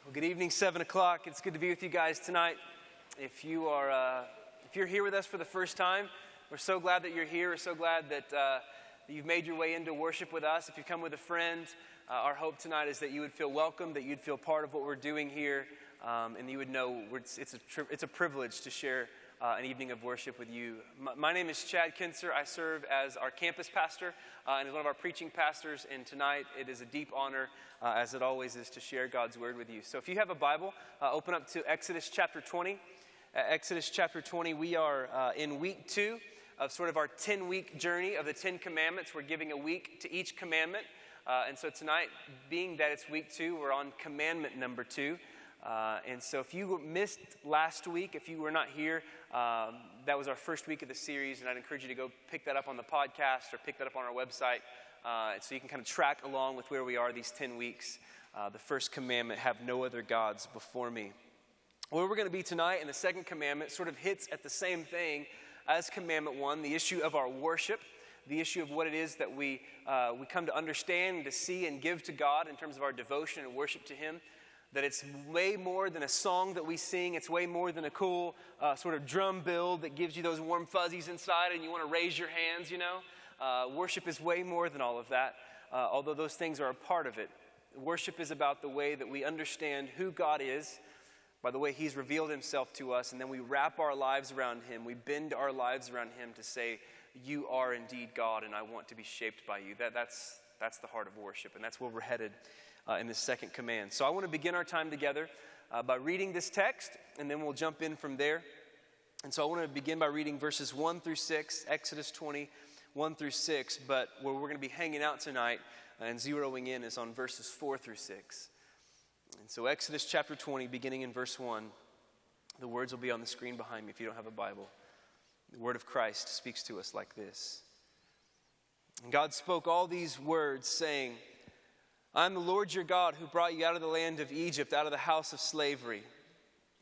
Well, good evening, 7 o'clock. It's good to be with you guys tonight. If you're here with us for the first time, we're so glad that you're here. We're so glad that you've made your way into worship with us. If you come with a friend, our hope tonight is that you would feel welcome, that you'd feel part of what we're doing here, and you would know it's a privilege to share an evening of worship with you. My name is Chad Kincer. I serve as our campus pastor and as one of our preaching pastors, and tonight it is a deep honor, as it always is, to share God's word with you. So if you have a Bible, open up to Exodus chapter 20. Exodus chapter 20, we are in week 2 of sort of our 10-week journey of the 10 commandments. We're giving a week to each commandment. And so tonight, being that it's week 2, we're on commandment number 2. And so if you missed last week, if you were not here, that was our first week of the series, and I'd encourage you to go pick that up on the podcast or pick that up on our website, so you can kind of track along with where we are these 10 weeks. The first commandment, have no other gods before me. Where we're going to be tonight in the second commandment sort of hits at the same thing as commandment 1, the issue of our worship, the issue of what it is that we come to understand, to see, and give to God in terms of our devotion and worship to Him. That it's way more than a song that we sing. It's way more than a cool sort of drum build that gives you those warm fuzzies inside and you want to raise your hands, you know. Worship is way more than all of that, although those things are a part of it. Worship is about the way that we understand who God is, by the way He's revealed Himself to us, and then we wrap our lives around Him. We bend our lives around Him to say, you are indeed God, and I want to be shaped by you. That's the heart of worship, and that's where we're headed in this second command. So I want to begin our time together by reading this text, and then we'll jump in from there. And so I want to begin by reading verses 1 through 6, Exodus 20, 1 through 6, but where we're going to be hanging out tonight and zeroing in is on verses 4 through 6. And so Exodus chapter 20, beginning in verse 1, the words will be on the screen behind me if you don't have a Bible. The word of Christ speaks to us like this. And God spoke all these words, saying, I am the Lord your God who brought you out of the land of Egypt, out of the house of slavery.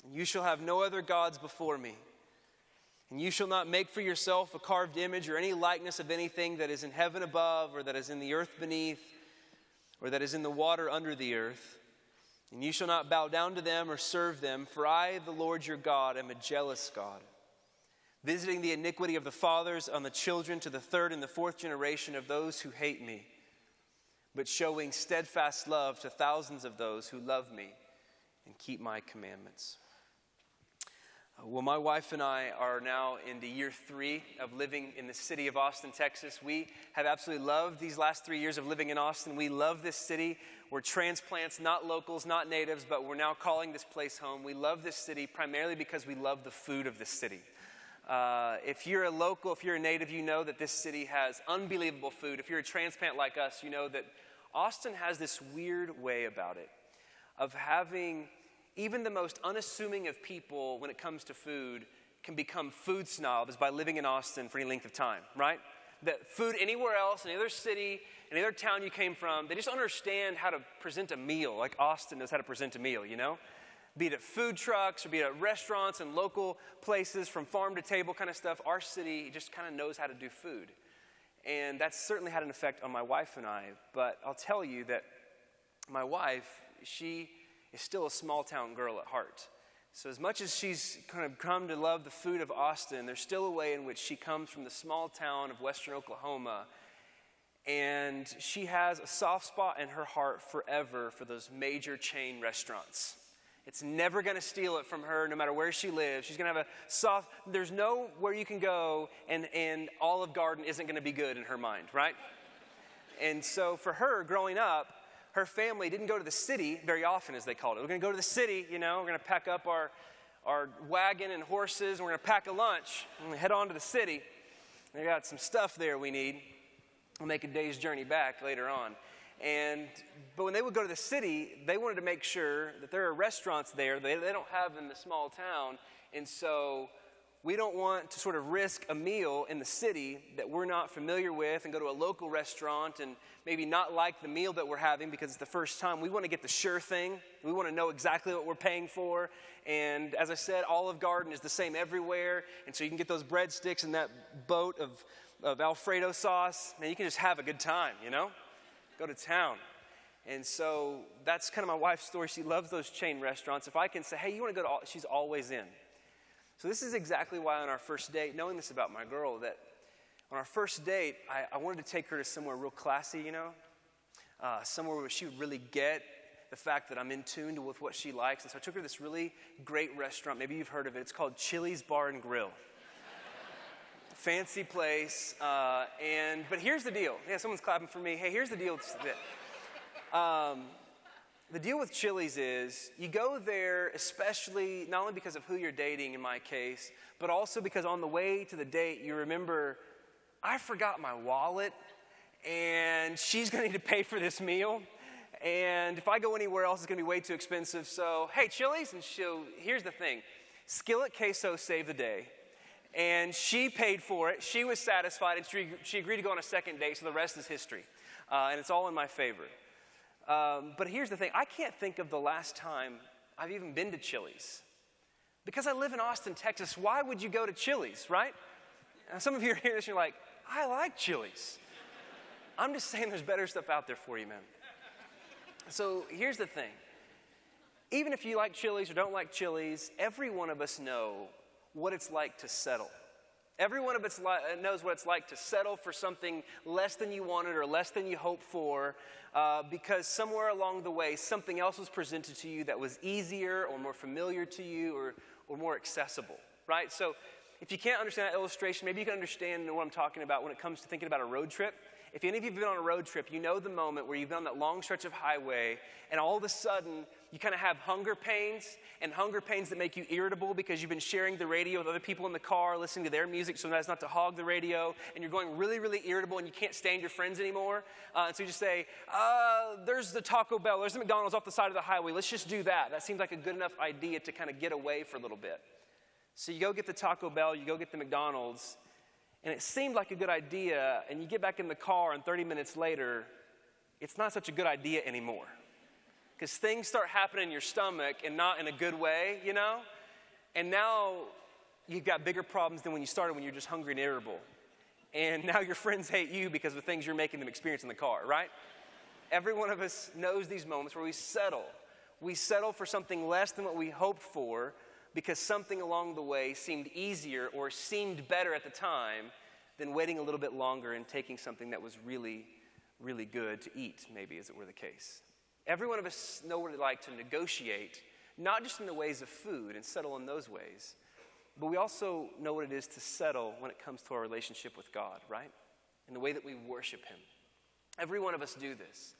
And you shall have no other gods before me. And you shall not make for yourself a carved image or any likeness of anything that is in heaven above, or that is in the earth beneath, or that is in the water under the earth. And you shall not bow down to them or serve them, for I, the Lord your God, am a jealous God, visiting the iniquity of the fathers on the children to the third and the fourth generation of those who hate me, but showing steadfast love to thousands of those who love me and keep my commandments. Well, my wife and I are now into year 3 of living in the city of Austin, Texas. We have absolutely loved these last 3 years of living in Austin. We love this city. We're transplants, not locals, not natives, but we're now calling this place home. We love this city primarily because we love the food of this city. If you're a local, if you're a native, you know that this city has unbelievable food. If you're a transplant like us, you know that Austin has this weird way about it of having even the most unassuming of people when it comes to food can become food snobs by living in Austin for any length of time, right? That food anywhere else, any other city, any other town you came from, they just understand how to present a meal like Austin knows how to present a meal, you know? Be it at food trucks or be it at restaurants and local places from farm to table kind of stuff, our city just kind of knows how to do food. And that's certainly had an effect on my wife and I. But I'll tell you that my wife, she is still a small town girl at heart. So as much as she's kind of come to love the food of Austin, there's still a way in which she comes from the small town of western Oklahoma. And she has a soft spot in her heart forever for those major chain restaurants. It's never going to steal it from her, no matter where she lives. She's going to have a soft, there's nowhere you can go and Olive Garden isn't going to be good in her mind, right? And so for her, growing up, her family didn't go to the city very often, as they called it. We're going to go to the city, you know, we're going to pack up our wagon and horses, and we're going to pack a lunch, and head on to the city. They got some stuff there we need. We'll make a day's journey back later on. But when they would go to the city, they wanted to make sure that there are restaurants there they don't have in the small town. And so we don't want to sort of risk a meal in the city that we're not familiar with and go to a local restaurant and maybe not like the meal that we're having because it's the first time. We want to get the sure thing. We want to know exactly what we're paying for. And as I said, Olive Garden is the same everywhere. And so you can get those breadsticks and that boat of Alfredo sauce, and you can just have a good time, you know? Go to town. And so that's kind of my wife's story. She loves those chain restaurants. If I can say, hey, you want to go to she's always in. So this is exactly why on our first date, knowing this about my girl, that on our first date, I wanted to take her to somewhere real classy, somewhere where she would really get the fact that I'm in tune with what she likes. And so I took her to this really great restaurant. Maybe you've heard of it. It's called Chili's Bar and Grill. Fancy place. But here's the deal. Yeah, someone's clapping for me. Hey, here's the deal. The deal with Chili's is you go there especially not only because of who you're dating in my case, but also because on the way to the date you remember, I forgot my wallet and she's going to need to pay for this meal. And if I go anywhere else, it's going to be way too expensive. So, hey, Chili's, and here's the thing. Skillet queso saved the day. And she paid for it. She was satisfied, and she agreed to go on a second date, so the rest is history. And it's all in my favor. But here's the thing. I can't think of the last time I've even been to Chili's. Because I live in Austin, Texas, why would you go to Chili's, right? Now, some of you are hearing this, and you're like, I like Chili's. I'm just saying there's better stuff out there for you, man. So here's the thing. Even if you like Chili's or don't like Chili's, every one of us know what it's like to settle. Every one of us knows what it's like to settle for something less than you wanted or less than you hoped for because somewhere along the way something else was presented to you that was easier or more familiar to you or more accessible, right? So if you can't understand that illustration, maybe you can understand what I'm talking about when it comes to thinking about a road trip. If any of you have been on a road trip, you know the moment where you've been on that long stretch of highway and all of a sudden you kind of have hunger pains that make you irritable because you've been sharing the radio with other people in the car, listening to their music so as not to hog the radio, and you're going really, really irritable and you can't stand your friends anymore. And so you just say, there's the Taco Bell, there's the McDonald's off the side of the highway, let's just do that. That seems like a good enough idea to kind of get away for a little bit. So you go get the Taco Bell, you go get the McDonald's, and it seemed like a good idea, and you get back in the car, and 30 minutes later, it's not such a good idea anymore. Because things start happening in your stomach, and not in a good way, And now you've got bigger problems than when you started, when you're just hungry and irritable. And now your friends hate you because of the things you're making them experience in the car, right? Every one of us knows these moments where we settle. We settle for something less than what we hoped for, because something along the way seemed easier or seemed better at the time than waiting a little bit longer and taking something that was really, really good to eat, maybe, as it were the case. Every one of us know what it's like to negotiate, not just in the ways of food and settle in those ways, but we also know what it is to settle when it comes to our relationship with God, right? In the way that we worship Him. Every one of us do this.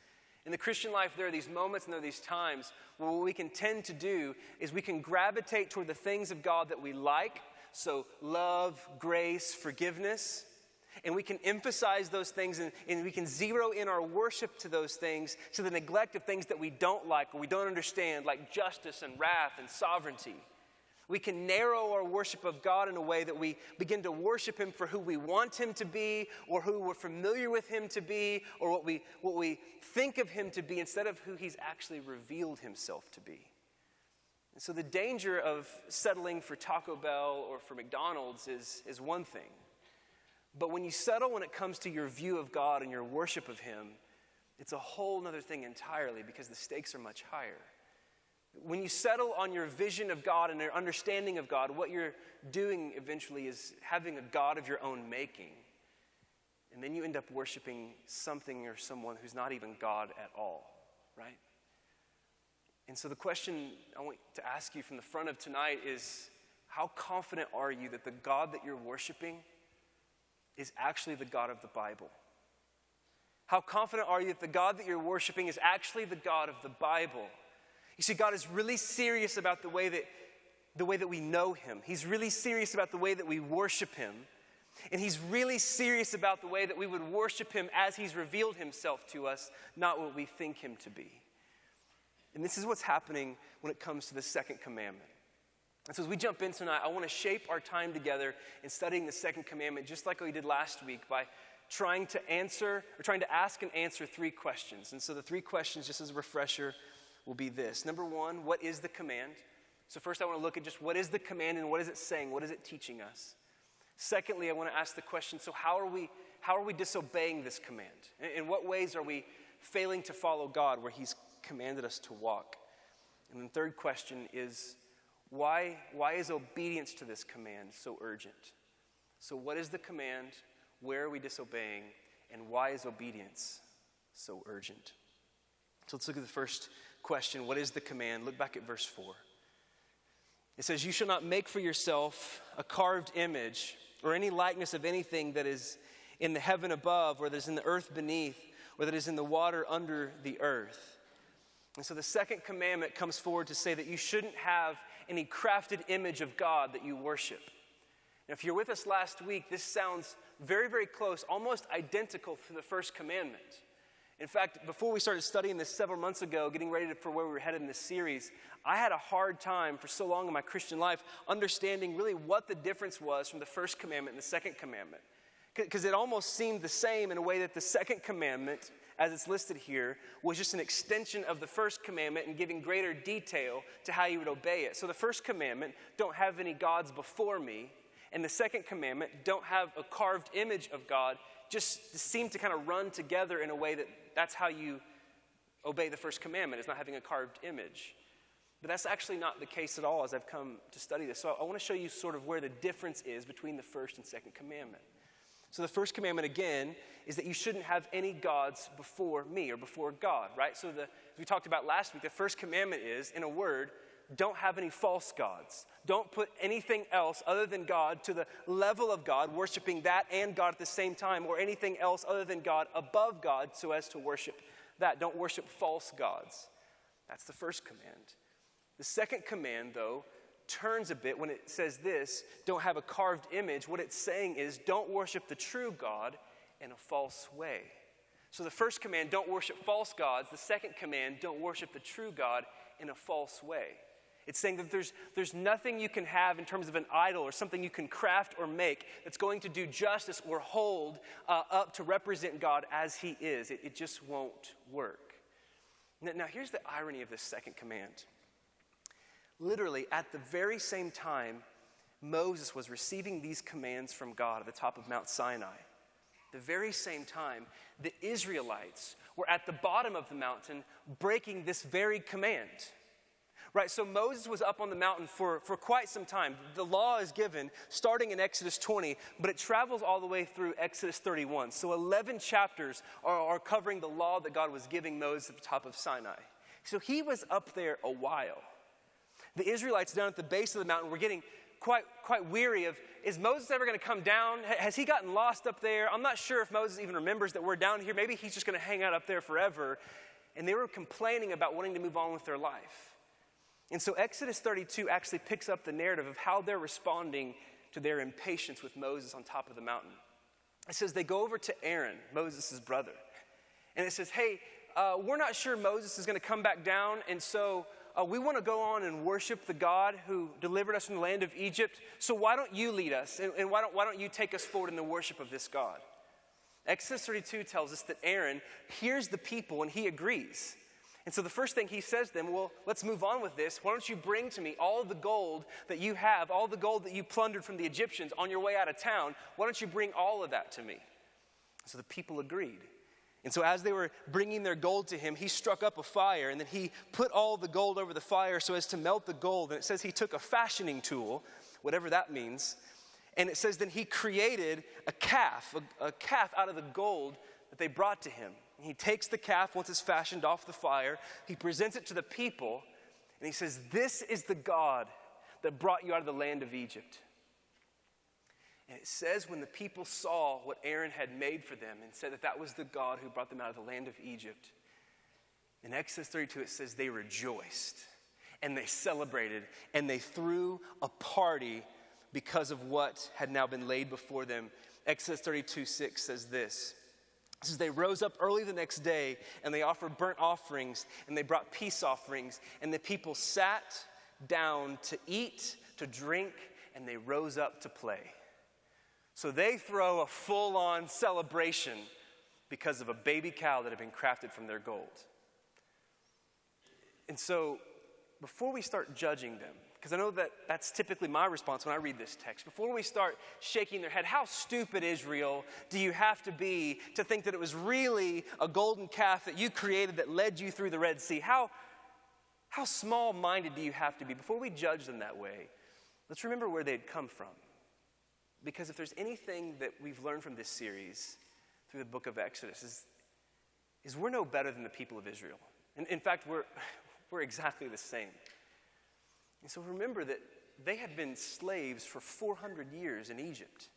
In the Christian life, there are these moments and there are these times where what we can tend to do is we can gravitate toward the things of God that we like, so love, grace, forgiveness, and we can emphasize those things and we can zero in our worship to those things to the neglect of things that we don't like or we don't understand, like justice and wrath and sovereignty. We can narrow our worship of God in a way that we begin to worship Him for who we want Him to be, or who we're familiar with Him to be, or what we think of Him to be, instead of who He's actually revealed Himself to be. And so the danger of settling for Taco Bell or for McDonald's is one thing. But when you settle when it comes to your view of God and your worship of Him, it's a whole other thing entirely, because the stakes are much higher. When you settle on your vision of God and your understanding of God, what you're doing eventually is having a God of your own making. And then you end up worshiping something or someone who's not even God at all, right? And so the question I want to ask you from the front of tonight is, how confident are you that the God that you're worshiping is actually the God of the Bible? How confident are you that the God that you're worshiping is actually the God of the Bible? You see, God is really serious about the way that we know Him. He's really serious about the way that we worship Him. And He's really serious about the way that we would worship Him as He's revealed Himself to us, not what we think Him to be. And this is what's happening when it comes to the second commandment. And so as we jump in tonight, I want to shape our time together in studying the second commandment, just like we did last week, by trying to ask and answer three questions. And so the three questions, just as a refresher, will be this. Number one, what is the command? So first I want to look at just what is the command and what is it saying? What is it teaching us? Secondly, I want to ask the question, so how are we disobeying this command? In what ways are we failing to follow God where he's commanded us to walk. And the third question is, why is obedience to this command so urgent? So what is the command? Where are we disobeying? And why is obedience so urgent? So let's look at the first question. What is the command? Look back at verse 4. It says, you shall not make for yourself a carved image or any likeness of anything that is in the heaven above, or that is in the earth beneath, or that is in the water under the earth. And so the second commandment comes forward to say that you shouldn't have any crafted image of God that you worship. Now, if you're with us last week, this sounds very, very close, almost identical to the first commandment. In fact, before we started studying this several months ago, getting ready for where we were headed in this series, I had a hard time for so long in my Christian life understanding really what the difference was from the first commandment and the second commandment. Because it almost seemed the same in a way that the second commandment, as it's listed here, was just an extension of the first commandment and giving greater detail to how you would obey it. So the first commandment, don't have any gods before me. And the second commandment, don't have a carved image of God, just seem to kind of run together in a way that that's how you obey the first commandment, is not having a carved image. But that's actually not the case at all as I've come to study this. So I want to show you sort of where the difference is between the first and second commandment. So the first commandment, again, is that you shouldn't have any gods before me or before God, right? So as we talked about last week, the first commandment is, in a word, don't have any false gods. Don't put anything else other than God to the level of God, worshiping that and God at the same time, or anything else other than God above God so as to worship that. Don't worship false gods. That's the first command. The second command, though, turns a bit when it says this, don't have a carved image. What it's saying is don't worship the true God in a false way. So the first command, don't worship false gods. The second command, don't worship the true God in a false way. It's saying that there's nothing you can have in terms of an idol or something you can craft or make that's going to do justice or hold up to represent God as he is. It just won't work. Now here's the irony of this second command. Literally, at the very same time Moses was receiving these commands from God at the top of Mount Sinai, the very same time the Israelites were at the bottom of the mountain breaking this very command. Right, so Moses was up on the mountain for quite some time. The law is given starting in Exodus 20, but it travels all the way through Exodus 31. So 11 chapters are covering the law that God was giving Moses at the top of Sinai. So he was up there a while. The Israelites down at the base of the mountain were getting quite weary of, is Moses ever going to come down? Has he gotten lost up there? I'm not sure if Moses even remembers that we're down here. Maybe he's just going to hang out up there forever. And they were complaining about wanting to move on with their life. And so Exodus 32 actually picks up the narrative of how they're responding to their impatience with Moses on top of the mountain. It says they go over to Aaron, Moses' brother. And it says, hey, we're not sure Moses is going to come back down, and so we want to go on and worship the God who delivered us from the land of Egypt. So why don't you lead us, and why don't you take us forward in the worship of this God? Exodus 32 tells us that Aaron hears the people and he agrees. And so the first thing he says to them, well, let's move on with this. Why don't you bring to me all the gold that you have, all the gold that you plundered from the Egyptians on your way out of town? Why don't you bring all of that to me? So the people agreed. And so as they were bringing their gold to him, he struck up a fire, and then he put all the gold over the fire so as to melt the gold. And it says he took a fashioning tool, whatever that means, and it says then he created a calf out of the gold that they brought to him. And he takes the calf once it's fashioned off the fire, he presents it to the people, and he says, this is the God that brought you out of the land of Egypt. And it says when the people saw what Aaron had made for them and said that that was the God who brought them out of the land of Egypt, in Exodus 32 it says they rejoiced and they celebrated and they threw a party because of what had now been laid before them. Exodus 32:6 says this. It says they rose up early the next day and they offered burnt offerings and they brought peace offerings, and the people sat down to eat, to drink, and they rose up to play. So they throw a full-on celebration because of a baby cow that had been crafted from their gold. And so before we start judging them, because I know that that's typically my response when I read this text. Before we start shaking their head, how stupid, Israel, do you have to be to think that it was really a golden calf that you created that led you through the Red Sea? How small-minded do you have to be? Before we judge them that way, let's remember where they'd come from. Because if there's anything that we've learned from this series through the book of Exodus is we're no better than the people of Israel. In fact, we're exactly the same. And so remember that they had been slaves for 400 years in Egypt.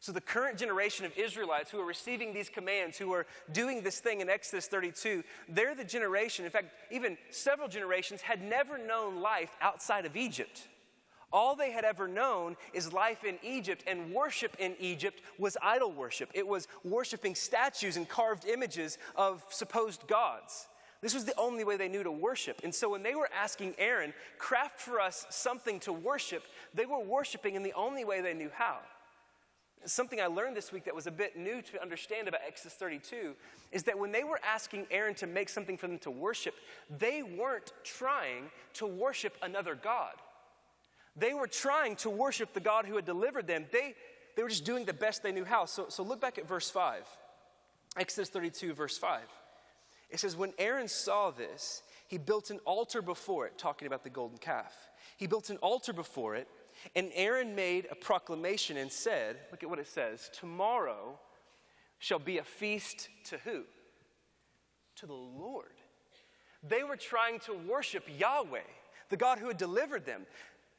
So the current generation of Israelites who are receiving these commands, who are doing this thing in Exodus 32, they're the generation, in fact, even several generations had never known life outside of Egypt. All they had ever known is life in Egypt, and worship in Egypt was idol worship. It was worshiping statues and carved images of supposed gods. This was the only way they knew to worship. And so when they were asking Aaron, craft for us something to worship, they were worshiping in the only way they knew how. Something I learned this week that was a bit new to understand about Exodus 32 is that when they were asking Aaron to make something for them to worship, they weren't trying to worship another god. They were trying to worship the God who had delivered them. They were just doing the best they knew how. So look back at verse 5. Exodus 32, verse 5. It says, when Aaron saw this, he built an altar before it, talking about the golden calf. He built an altar before it, and Aaron made a proclamation and said, look at what it says, tomorrow shall be a feast to who? To the Lord. They were trying to worship Yahweh, the God who had delivered them.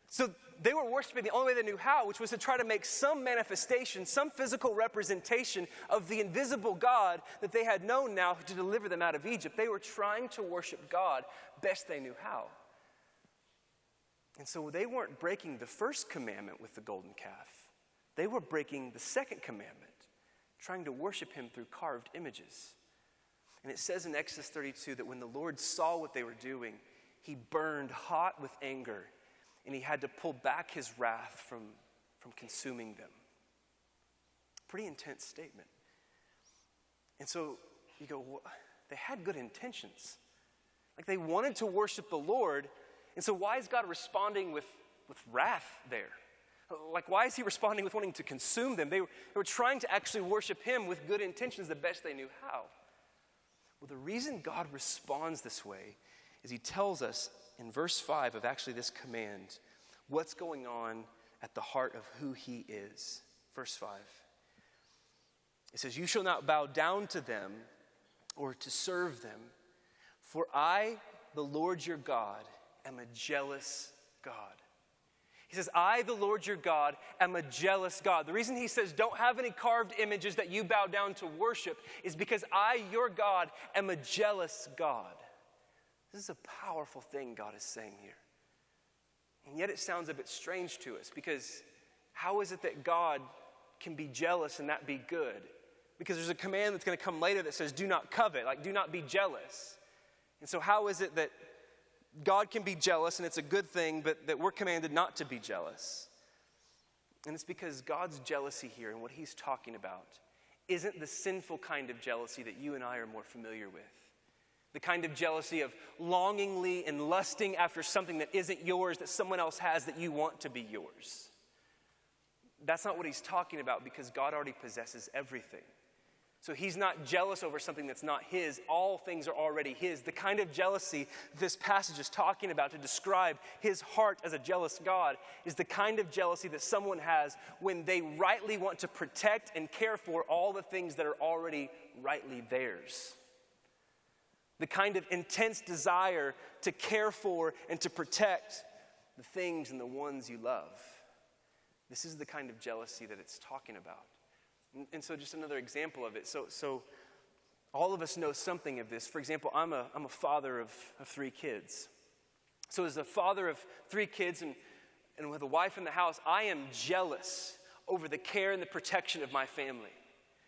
So they were worshiping the only way they knew how, which was to try to make some manifestation, some physical representation of the invisible God that they had known now to deliver them out of Egypt. They were trying to worship God best they knew how. And so they weren't breaking the first commandment with the golden calf. They were breaking the second commandment, trying to worship him through carved images. And it says in Exodus 32 that when the Lord saw what they were doing, he burned hot with anger, and he had to pull back his wrath from consuming them. Pretty intense statement. And so you go, well, they had good intentions. Like they wanted to worship the Lord. And so why is God responding with wrath there? Like why is he responding with wanting to consume them? They were trying to actually worship him with good intentions the best they knew how. Well, the reason God responds this way is he tells us in verse 5 of actually this command what's going on at the heart of who he is. Verse 5. It says, you shall not bow down to them or to serve them, for I, the Lord your God, am a jealous God. He says, I, the Lord your God, am a jealous God. The reason he says don't have any carved images that you bow down to worship is because I, your God, am a jealous God. This is a powerful thing God is saying here. And yet it sounds a bit strange to us because how is it that God can be jealous and that be good? Because there's a command that's going to come later that says do not covet, like do not be jealous. And so how is it that God can be jealous and it's a good thing, but that we're commanded not to be jealous? And it's because God's jealousy here and what he's talking about isn't the sinful kind of jealousy that you and I are more familiar with. The kind of jealousy of longingly and lusting after something that isn't yours, that someone else has, that you want to be yours. That's not what he's talking about because God already possesses everything. So he's not jealous over something that's not his. All things are already his. The kind of jealousy this passage is talking about to describe his heart as a jealous God is the kind of jealousy that someone has when they rightly want to protect and care for all the things that are already rightly theirs. The kind of intense desire to care for and to protect the things and the ones you love. This is the kind of jealousy that it's talking about. And so just another example of it. So all of us know something of this. For example, I'm a father of 3 kids. So as a father of 3 kids and with a wife in the house, I am jealous over the care and the protection of my family.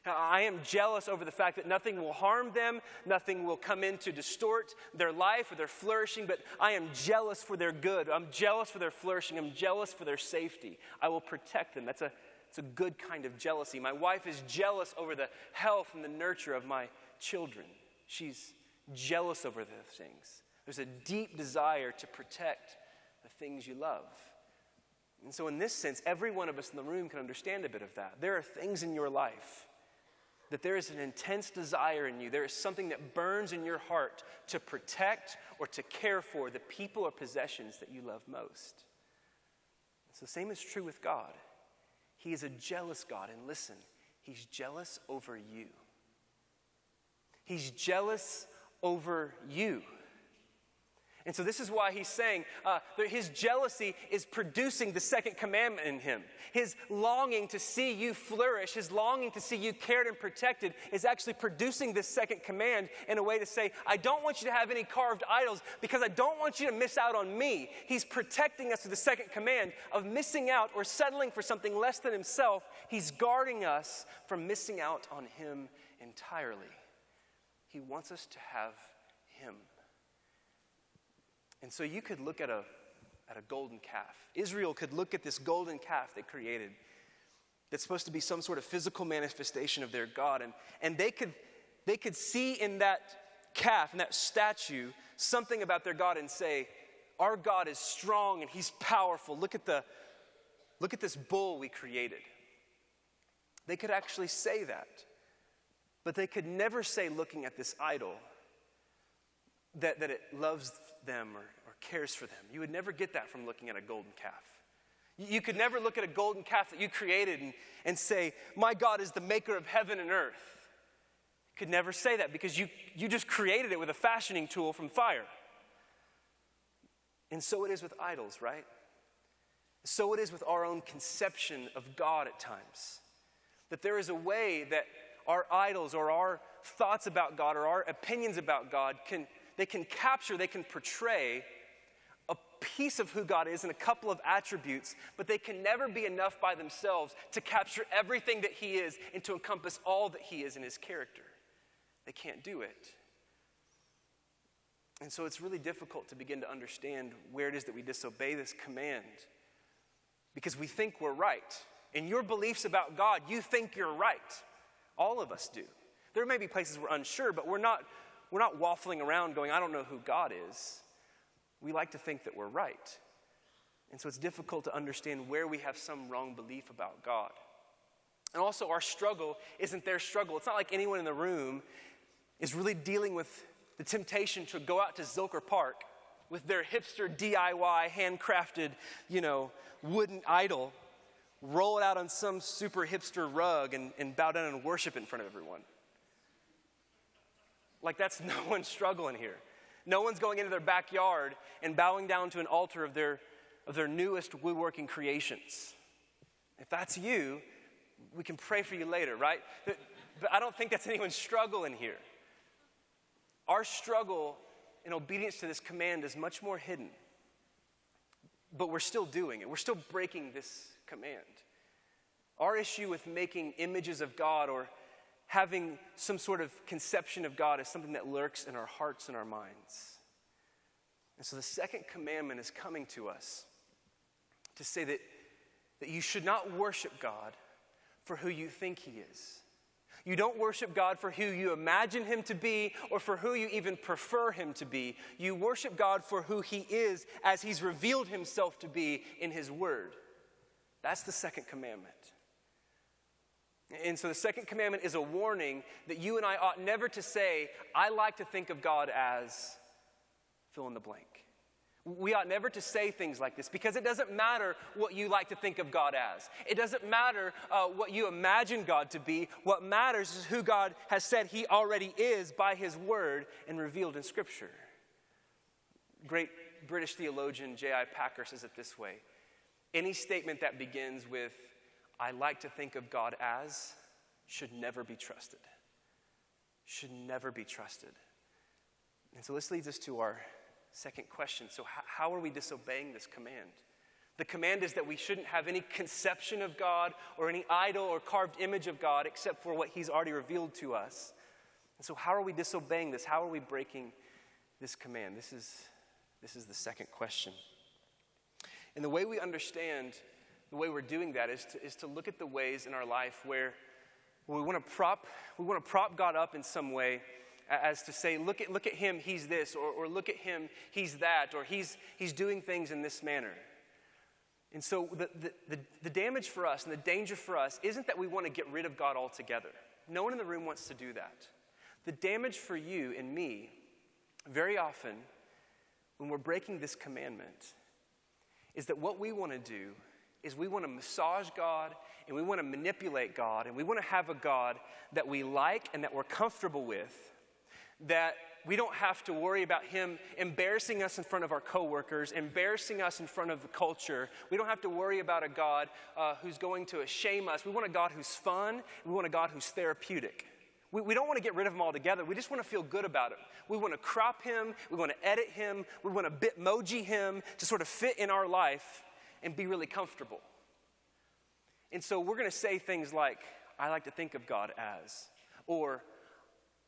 I am jealous over the fact that nothing will harm them, nothing will come in to distort their life or their flourishing, but I am jealous for their good. I'm jealous for their flourishing. I'm jealous for their safety. I will protect them. It's a good kind of jealousy. My wife is jealous over the health and the nurture of my children. She's jealous over those things. There's a deep desire to protect the things you love. And so in this sense, every one of us in the room can understand a bit of that. There are things in your life that there is an intense desire in you. There is something that burns in your heart to protect or to care for the people or possessions that you love most. So the same is true with God. He is a jealous God. And listen, he's jealous over you. He's jealous over you. And so this is why he's saying that his jealousy is producing the second commandment in him. His longing to see you flourish, his longing to see you cared and protected is actually producing this second command in a way to say, I don't want you to have any carved idols because I don't want you to miss out on me. He's protecting us with the second command of missing out or settling for something less than himself. He's guarding us from missing out on him entirely. He wants us to have him. And so you could look at a golden calf. Israel could look at this golden calf they created that's supposed to be some sort of physical manifestation of their God. And they could see in that calf, in that statue, something about their God and say, our God is strong and he's powerful. Look at this bull we created. They could actually say that. But they could never say, looking at this idol, that it loves them or cares for them. You would never get that from looking at a golden calf. You could never look at a golden calf that you created and say, my God is the maker of heaven and earth. You could never say that because you just created it with a fashioning tool from fire. And so it is with idols, right? So it is with our own conception of God at times. That there is a way that our idols or our thoughts about God or our opinions about God can capture, they can portray a piece of who God is and a couple of attributes, but they can never be enough by themselves to capture everything that he is and to encompass all that he is in his character. They can't do it. And so it's really difficult to begin to understand where it is that we disobey this command because we think we're right. In your beliefs about God, you think you're right. All of us do. There may be places we're unsure, but we're not waffling around going, I don't know who God is. We like to think that we're right. And so it's difficult to understand where we have some wrong belief about God. And also our struggle isn't their struggle. It's not like anyone in the room is really dealing with the temptation to go out to Zilker Park with their hipster DIY, handcrafted, wooden idol, roll it out on some super hipster rug and bow down and worship in front of everyone. Like that's no one's struggle in here. No one's going into their backyard and bowing down to an altar of their newest woodworking creations. If that's you, we can pray for you later, right? But I don't think that's anyone's struggle in here. Our struggle in obedience to this command is much more hidden. But we're still doing it. We're still breaking this command. Our issue with making images of God or having some sort of conception of God is something that lurks in our hearts and our minds. And so the second commandment is coming to us to say that you should not worship God for who you think he is. You don't worship God for who you imagine him to be or for who you even prefer him to be. You worship God for who he is as he's revealed himself to be in his word. That's the second commandment. And so the second commandment is a warning that you and I ought never to say, I like to think of God as fill in the blank. We ought never to say things like this because it doesn't matter what you like to think of God as. It doesn't matter what you imagine God to be. What matters is who God has said he already is by his word and revealed in Scripture. Great British theologian J.I. Packer says it this way. Any statement that begins with, I like to think of God as, should never be trusted. Should never be trusted. And so this leads us to our second question. So how are we disobeying this command? The command is that we shouldn't have any conception of God or any idol or carved image of God except for what he's already revealed to us. And so how are we disobeying this? How are we breaking this command? This is the second question. And the way we understand the way we're doing that is to look at the ways in our life where we want to prop God up in some way as to say, look at him, he's this, or look at him, he's that, or he's doing things in this manner. And so the damage for us and the danger for us isn't that we want to get rid of God altogether. No one in the room wants to do that. The damage for you and me, very often, when we're breaking this commandment, is that what we want to do is we want to massage God and we want to manipulate God and we want to have a God that we like and that we're comfortable with, that we don't have to worry about him embarrassing us in front of our coworkers, embarrassing us in front of the culture. We don't have to worry about a God who's going to shame us. We want a God who's fun. We want a God who's therapeutic. We don't want to get rid of him altogether. We just want to feel good about him. We want to crop him. We want to edit him. We want to Bitmoji him to sort of fit in our life and be really comfortable. And so we're going to say things like, I like to think of God as, or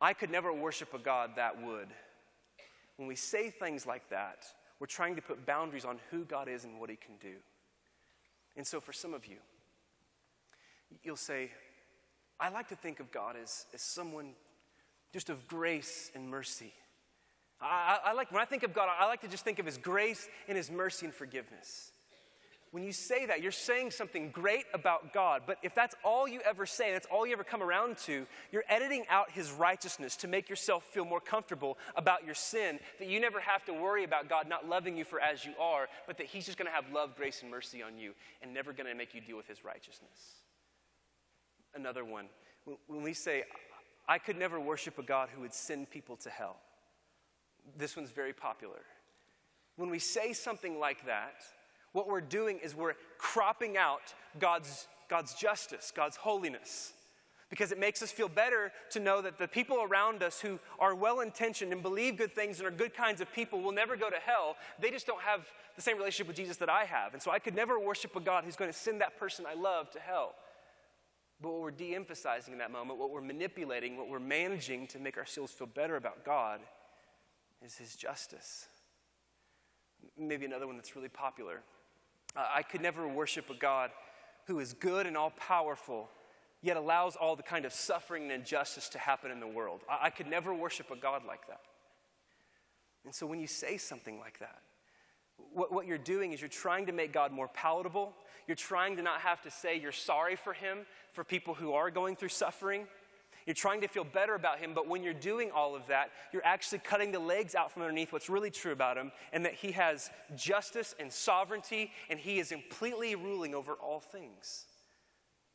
I could never worship a God that would. When we say things like that, we're trying to put boundaries on who God is and what he can do. And so for some of you, you'll say, I like to think of God as someone just of grace and mercy. When I think of God, I like to just think of his grace and his mercy and forgiveness. When you say that, you're saying something great about God, but if that's all you ever say, that's all you ever come around to, you're editing out his righteousness to make yourself feel more comfortable about your sin, that you never have to worry about God not loving you for as you are, but that he's just going to have love, grace, and mercy on you and never going to make you deal with his righteousness. Another one, when we say, I could never worship a God who would send people to hell. This one's very popular. When we say something like that, what we're doing is we're cropping out God's justice, God's holiness, because it makes us feel better to know that the people around us who are well-intentioned and believe good things and are good kinds of people will never go to hell. They just don't have the same relationship with Jesus that I have. And so I could never worship a God who's going to send that person I love to hell. But what we're de-emphasizing in that moment, what we're manipulating, what we're managing to make ourselves feel better about God is his justice. Maybe another one that's really popular. I could never worship a God who is good and all-powerful, yet allows all the kind of suffering and injustice to happen in the world. I could never worship a God like that. And so when you say something like that, what you're doing is you're trying to make God more palatable. You're trying to not have to say you're sorry for him, for people who are going through suffering. You're trying to feel better about him, but when you're doing all of that, you're actually cutting the legs out from underneath what's really true about him, and that he has justice and sovereignty, and he is completely ruling over all things.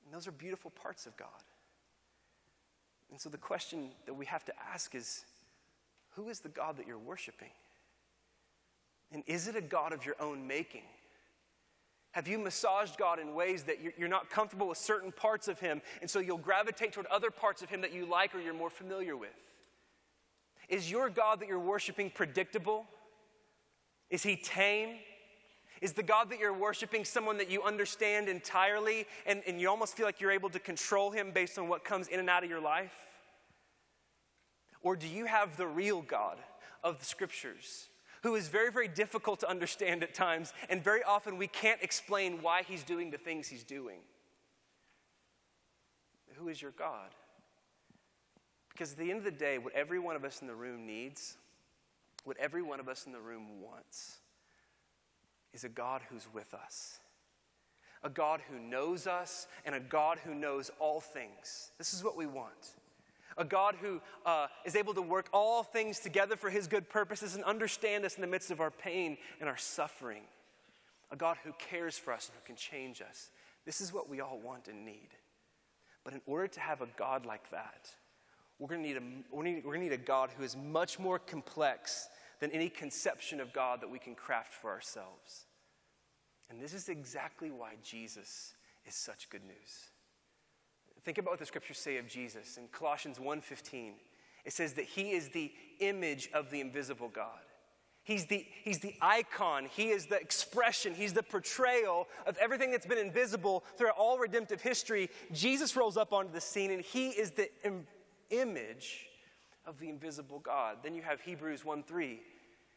And those are beautiful parts of God. And so the question that we have to ask is, who is the God that you're worshiping? And is it a God of your own making? Have you massaged God in ways that you're not comfortable with certain parts of him, and so you'll gravitate toward other parts of him that you like or you're more familiar with? Is your God that you're worshiping predictable? Is he tame? Is the God that you're worshiping someone that you understand entirely and you almost feel like you're able to control him based on what comes in and out of your life? Or do you have the real God of the scriptures, who is very, very difficult to understand at times, and very often we can't explain why he's doing the things he's doing? Who is your God? Because at the end of the day, what every one of us in the room needs, what every one of us in the room wants, is a God who's with us. A God who knows us, and a God who knows all things. This is what we want. A God who is able to work all things together for his good purposes and understand us in the midst of our pain and our suffering. A God who cares for us and who can change us. This is what we all want and need. But in order to have a God like that, we're going to need a God who is much more complex than any conception of God that we can craft for ourselves. And this is exactly why Jesus is such good news. Think about what the scriptures say of Jesus. In Colossians 1:15, it says that he is the image of the invisible God. He's the icon. He is the expression. He's the portrayal of everything that's been invisible throughout all redemptive history. Jesus rolls up onto the scene, and he is the image of the invisible God. Then you have Hebrews 1:3.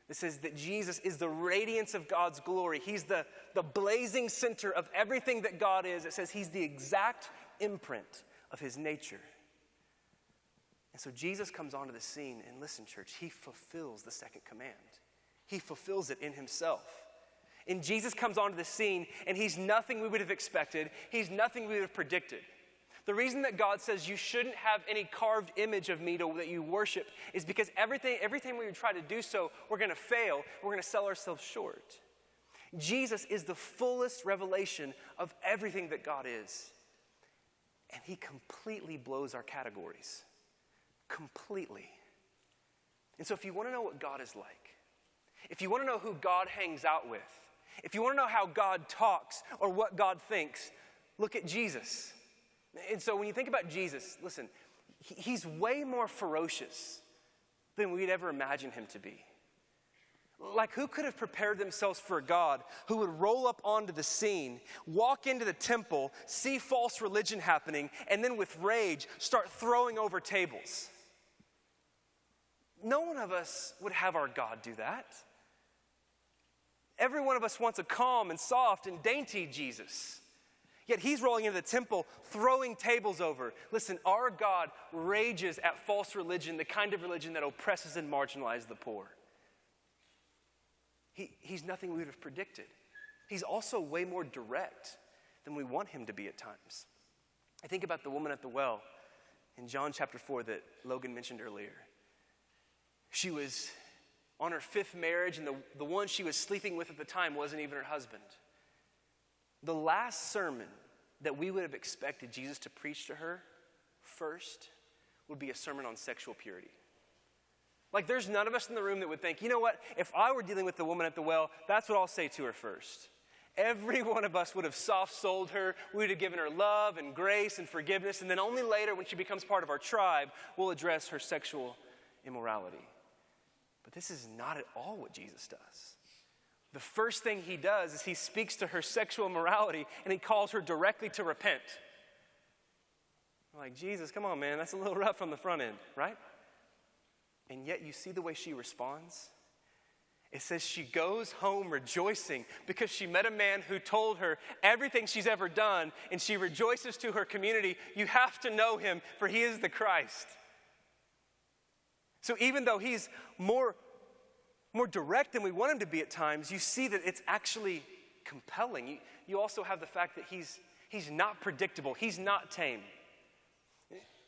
It says that Jesus is the radiance of God's glory. He's the blazing center of everything that God is. It says he's the exact imprint of his nature. And so Jesus comes onto the scene, and listen, church, he fulfills the second command. He fulfills it in himself. And Jesus comes onto the scene, and he's nothing we would have expected. He's nothing we would have predicted. The reason that God says you shouldn't have any carved image of me that you worship is because every time we would try to do so, we're going to fail. We're going to sell ourselves short. Jesus is the fullest revelation of everything that God is. And he completely blows our categories. Completely. And so if you want to know what God is like, if you want to know who God hangs out with, if you want to know how God talks or what God thinks, look at Jesus. And so when you think about Jesus, listen, he's way more ferocious than we'd ever imagine him to be. Like, who could have prepared themselves for a God who would roll up onto the scene, walk into the temple, see false religion happening, and then with rage start throwing over tables? No one of us would have our God do that. Every one of us wants a calm and soft and dainty Jesus. Yet he's rolling into the temple, throwing tables over. Listen, our God rages at false religion, the kind of religion that oppresses and marginalizes the poor. He's nothing we would have predicted. He's also way more direct than we want him to be at times. I think about the woman at the well in John chapter 4 that Logan mentioned earlier. She was on her fifth marriage, and the one she was sleeping with at the time wasn't even her husband. The last sermon that we would have expected Jesus to preach to her first would be a sermon on sexual purity. Like, there's none of us in the room that would think, you know what, if I were dealing with the woman at the well, that's what I'll say to her first. Every one of us would have soft-souled her. We would have given her love and grace and forgiveness, and then only later, when she becomes part of our tribe, we'll address her sexual immorality. But this is not at all what Jesus does. The first thing he does is he speaks to her sexual immorality, and he calls her directly to repent. We're like, Jesus, come on, man, that's a little rough on the front end, right? And yet you see the way she responds? It says she goes home rejoicing because she met a man who told her everything she's ever done, and she rejoices to her community, you have to know him, for he is the Christ. So even though he's more direct than we want him to be at times, you see that it's actually compelling. You also have the fact that he's not predictable. He's not tame.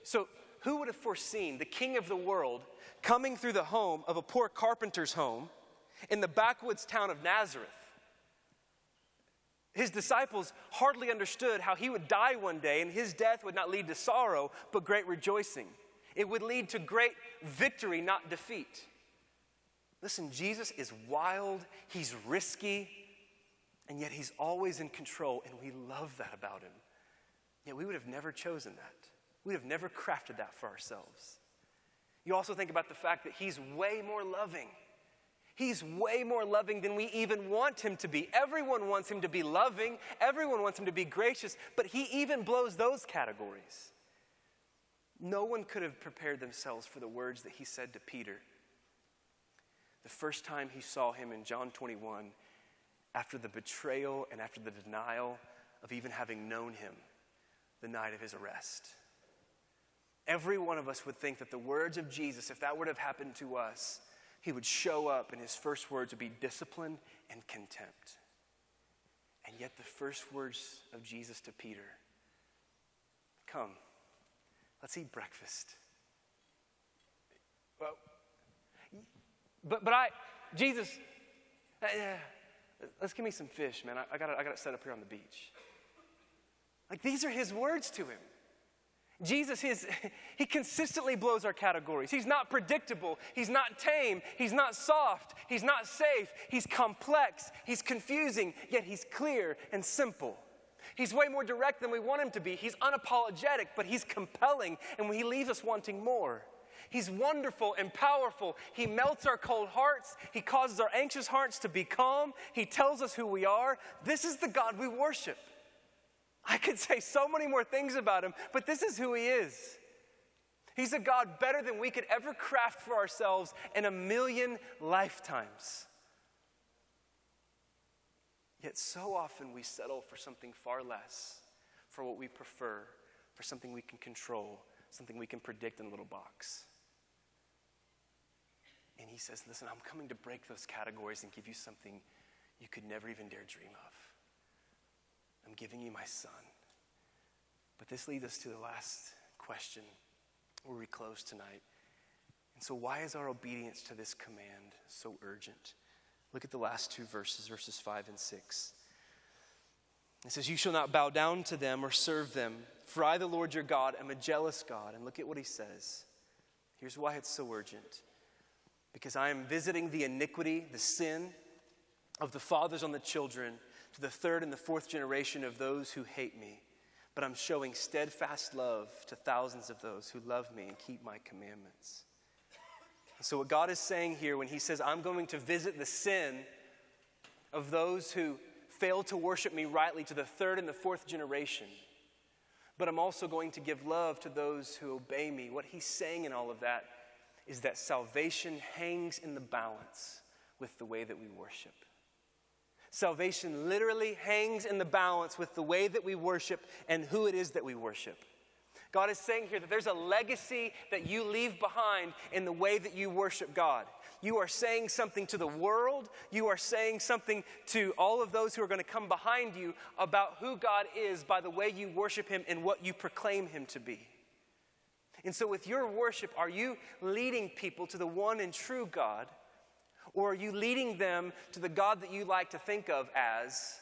So who would have foreseen the king of the world coming through the home of a poor carpenter's home in the backwoods town of Nazareth? His disciples hardly understood how he would die one day, and his death would not lead to sorrow, but great rejoicing. It would lead to great victory, not defeat. Listen, Jesus is wild, he's risky, and yet he's always in control, and we love that about him. Yet we would have never chosen that. We would have never crafted that for ourselves. You also think about the fact that he's way more loving. He's way more loving than we even want him to be. Everyone wants him to be loving. Everyone wants him to be gracious, but he even blows those categories. No one could have prepared themselves for the words that he said to Peter the first time he saw him in John 21, after the betrayal and after the denial of even having known him the night of his arrest. Every one of us would think that the words of Jesus, if that would have happened to us, he would show up and his first words would be discipline and contempt. And yet the first words of Jesus to Peter, come, let's eat breakfast. Well, Jesus, let's give me some fish, man. I got it set up here on the beach. Like, these are his words to him. Jesus, he consistently blows our categories. He's not predictable. He's not tame. He's not soft. He's not safe. He's complex. He's confusing, yet he's clear and simple. He's way more direct than we want him to be. He's unapologetic, but he's compelling, and he leaves us wanting more. He's wonderful and powerful. He melts our cold hearts. He causes our anxious hearts to be calm. He tells us who we are. This is the God we worship. I could say so many more things about him, but this is who he is. He's a God better than we could ever craft for ourselves in a million lifetimes. Yet so often we settle for something far less, for what we prefer, for something we can control, something we can predict in a little box. And he says, listen, I'm coming to break those categories and give you something you could never even dare dream of. I'm giving you my son. But this leads us to the last question where we close tonight. And so why is our obedience to this command so urgent? Look at the last two verses, verses 5 and 6. It says, you shall not bow down to them or serve them, for I, the Lord your God, am a jealous God. And look at what he says. Here's why it's so urgent. Because I am visiting the iniquity, the sin of the fathers on the children, to the third and the fourth generation of those who hate me. But I'm showing steadfast love to thousands of those who love me and keep my commandments. And so what God is saying here when he says, I'm going to visit the sin of those who fail to worship me rightly to the third and the fourth generation, but I'm also going to give love to those who obey me. What he's saying in all of that is that salvation hangs in the balance with the way that we worship. Salvation literally hangs in the balance with the way that we worship and who it is that we worship. God is saying here that there's a legacy that you leave behind in the way that you worship God. You are saying something to the world. You are saying something to all of those who are going to come behind you about who God is by the way you worship him and what you proclaim him to be. And so with your worship, are you leading people to the one and true God? Or are you leading them to the God that you like to think of as,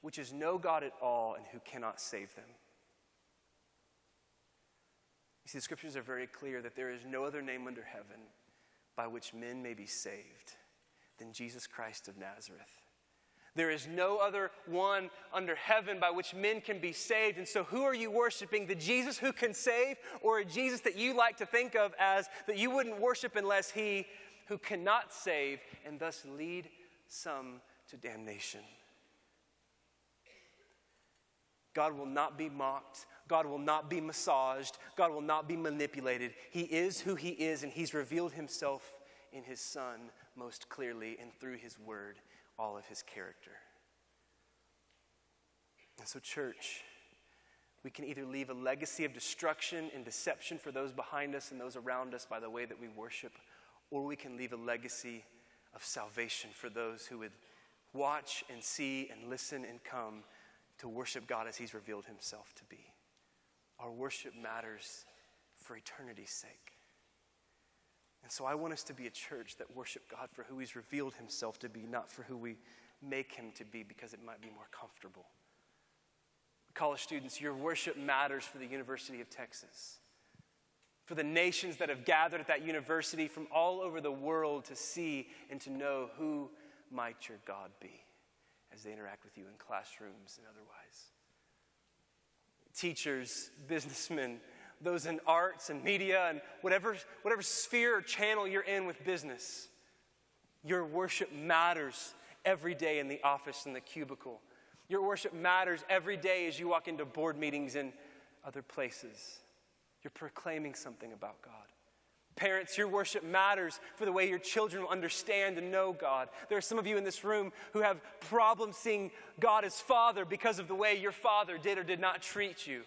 which is no God at all and who cannot save them? You see, the scriptures are very clear that there is no other name under heaven by which men may be saved than Jesus Christ of Nazareth. There is no other one under heaven by which men can be saved. And so who are you worshiping? The Jesus who can save, or a Jesus that you like to think of as that you wouldn't worship unless he who cannot save and thus lead some to damnation? God will not be mocked. God will not be massaged. God will not be manipulated. He is who he is, and he's revealed himself in his Son most clearly, and through his word, all of his character. And so, church, we can either leave a legacy of destruction and deception for those behind us and those around us by the way that we worship, or we can leave a legacy of salvation for those who would watch and see and listen and come to worship God as he's revealed himself to be. Our worship matters for eternity's sake. And so I want us to be a church that worship God for who he's revealed himself to be, not for who we make him to be because it might be more comfortable. College students, your worship matters for the University of Texas, for the nations that have gathered at that university from all over the world to see and to know who might your God be as they interact with you in classrooms and otherwise. Teachers, businessmen, those in arts and media and whatever sphere or channel you're in with business, your worship matters every day in the office and the cubicle. Your worship matters every day as you walk into board meetings and other places. You're proclaiming something about God. Parents, your worship matters for the way your children will understand and know God. There are some of you in this room who have problems seeing God as Father because of the way your father did or did not treat you.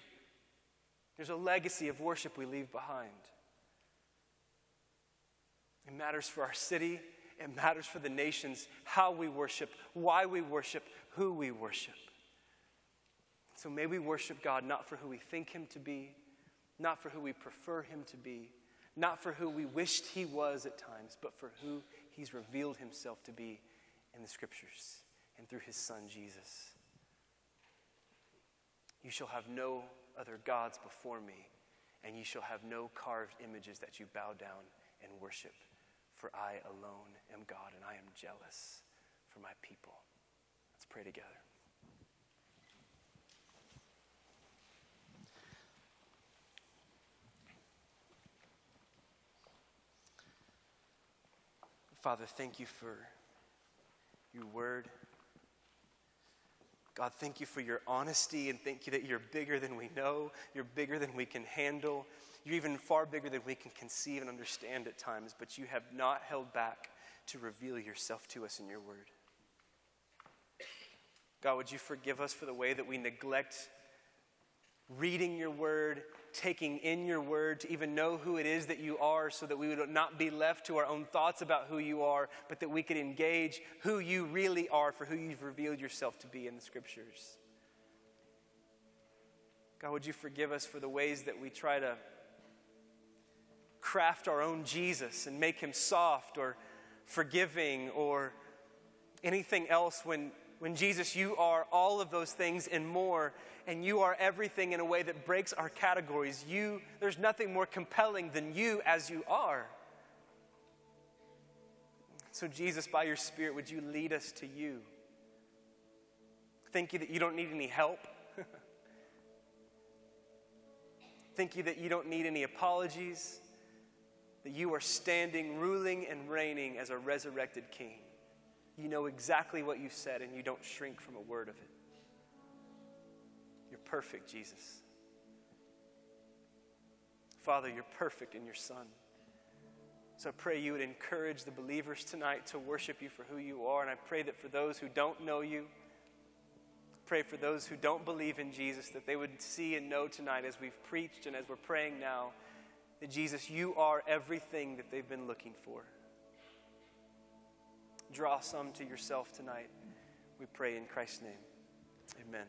There's a legacy of worship we leave behind. It matters for our city. It matters for the nations, how we worship, why we worship, who we worship. So may we worship God not for who we think him to be, not for who we prefer him to be, not for who we wished he was at times, but for who he's revealed himself to be in the scriptures and through his Son, Jesus. You shall have no other gods before me, and you shall have no carved images that you bow down and worship. For I alone am God, and I am jealous for my people. Let's pray together. Father, thank you for your word. God, thank you for your honesty, and thank you that you're bigger than we know. You're bigger than we can handle. You're even far bigger than we can conceive and understand at times, but you have not held back to reveal yourself to us in your word. God, would you forgive us for the way that we neglect reading your word, taking in your word to even know who it is that you are, so that we would not be left to our own thoughts about who you are, but that we could engage who you really are for who you've revealed yourself to be in the scriptures. God, would you forgive us for the ways that we try to craft our own Jesus and make him soft or forgiving or anything else when Jesus, you are all of those things and more, and you are everything in a way that breaks our categories. There's nothing more compelling than you as you are. So Jesus, by your Spirit, would you lead us to you? Thank you that you don't need any help. Thank you that you don't need any apologies, that you are standing, ruling, and reigning as a resurrected King. You know exactly what you said, and you don't shrink from a word of it. You're perfect, Jesus. Father, you're perfect in your Son. So I pray you would encourage the believers tonight to worship you for who you are, and I pray that for those who don't know you, pray for those who don't believe in Jesus, that they would see and know tonight as we've preached and as we're praying now, that Jesus, you are everything that they've been looking for. Draw some to yourself tonight. We pray in Christ's name. Amen.